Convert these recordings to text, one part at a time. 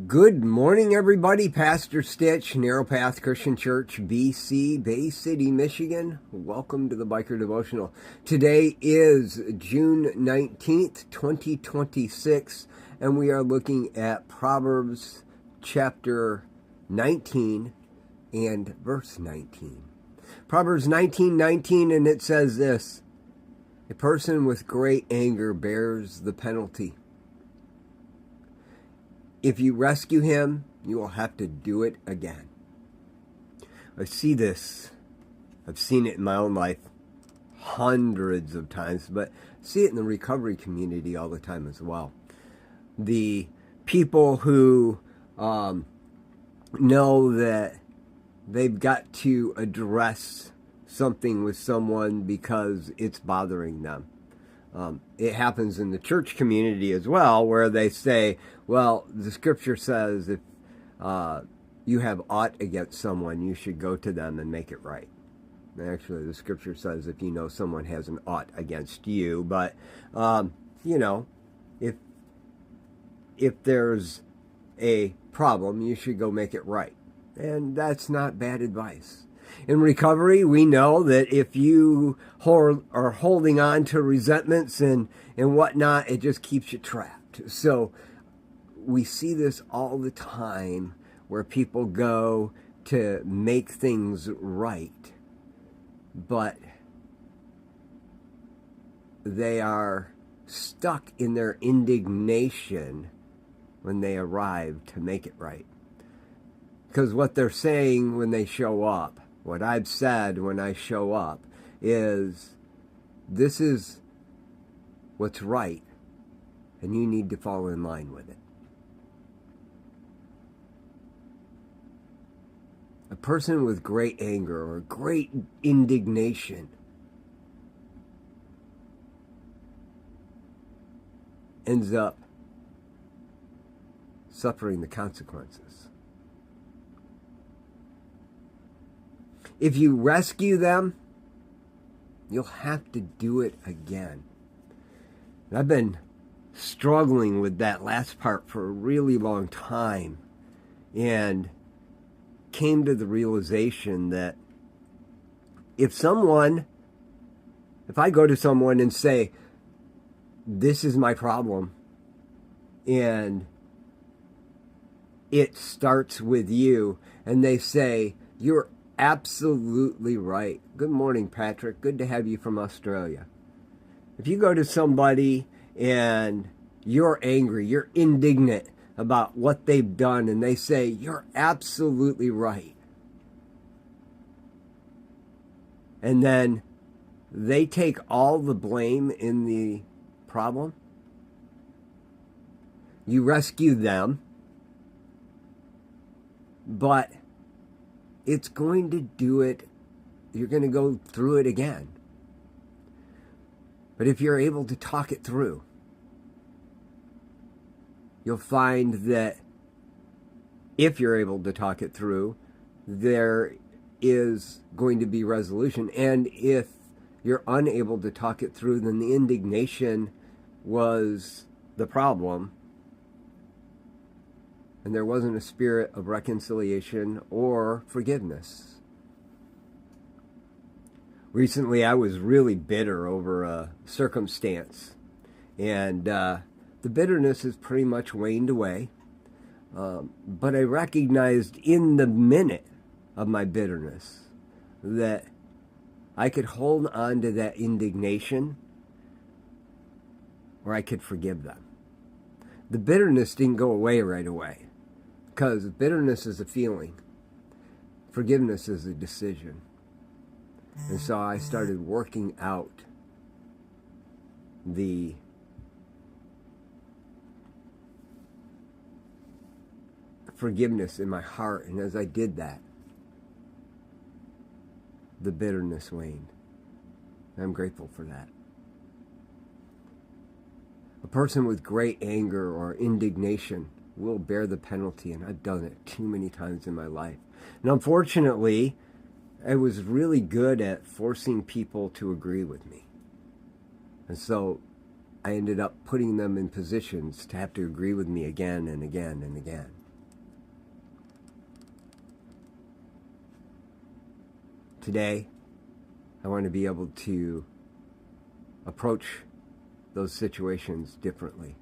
Good morning, everybody. Pastor Stitch, Narrow Path Christian Church, BC, Bay City, Michigan. Welcome to the Biker Devotional. Today is June 19th, 2026, and we are looking at Proverbs chapter 19 and verse 19. Proverbs 19:19, and it says this: "A person with great anger bears the penalty. If you rescue him, you will have to do it again." I see this. I've seen it in my own life hundreds of times, but I see it in the recovery community all the time as well. The people who know that they've got to address something with someone because it's bothering them. It happens in the church community as well, where they say, well, the scripture says if you have aught against someone, you should go to them and make it right. And actually, the scripture says if you know someone has an aught against you, but, if there's a problem, you should go make it right. And that's not bad advice. In recovery, we know that if you are holding on to resentments and whatnot, it just keeps you trapped. So we see this all the time where people go to make things right, but they are stuck in their indignation when they arrive to make it right. Because what they're saying when they show up, what I've said when I show up, is this is what's right, and you need to fall in line with it. A person with great anger or great indignation ends up suffering the consequences. If you rescue them, you'll have to do it again. And I've been struggling with that last part for a really long time, and came to the realization that if I go to someone and say, this is my problem, and it starts with you, and they say, you're absolutely right. Good morning, Patrick. Good to have you from Australia. If you go to somebody and you're angry, you're indignant about what they've done, and they say, you're absolutely right, and then they take all the blame in the problem, you rescue them, but it's going to do it. You're going to go through it again. But if you're able to talk it through, you'll find that if you're able to talk it through, there is going to be resolution. And if you're unable to talk it through, then the indignation was the problem, and there wasn't a spirit of reconciliation or forgiveness. Recently, I was really bitter over a circumstance, and the bitterness has pretty much waned away. But I recognized in the minute of my bitterness that I could hold on to that indignation, or I could forgive them. The bitterness didn't go away right away, because bitterness is a feeling. Forgiveness is a decision. And so I started working out the forgiveness in my heart. And as I did that, the bitterness waned. I'm grateful for that. A person with great anger or indignation will bear the penalty, and I've done it too many times in my life. And unfortunately, I was really good at forcing people to agree with me. And so I ended up putting them in positions to have to agree with me again and again and again. Today, I want to be able to approach those situations differently.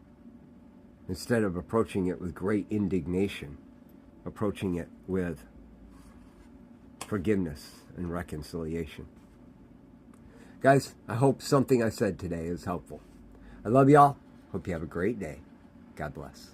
Instead of approaching it with great indignation, approaching it with forgiveness and reconciliation. Guys, I hope something I said today is helpful. I love y'all. Hope you have a great day. God bless.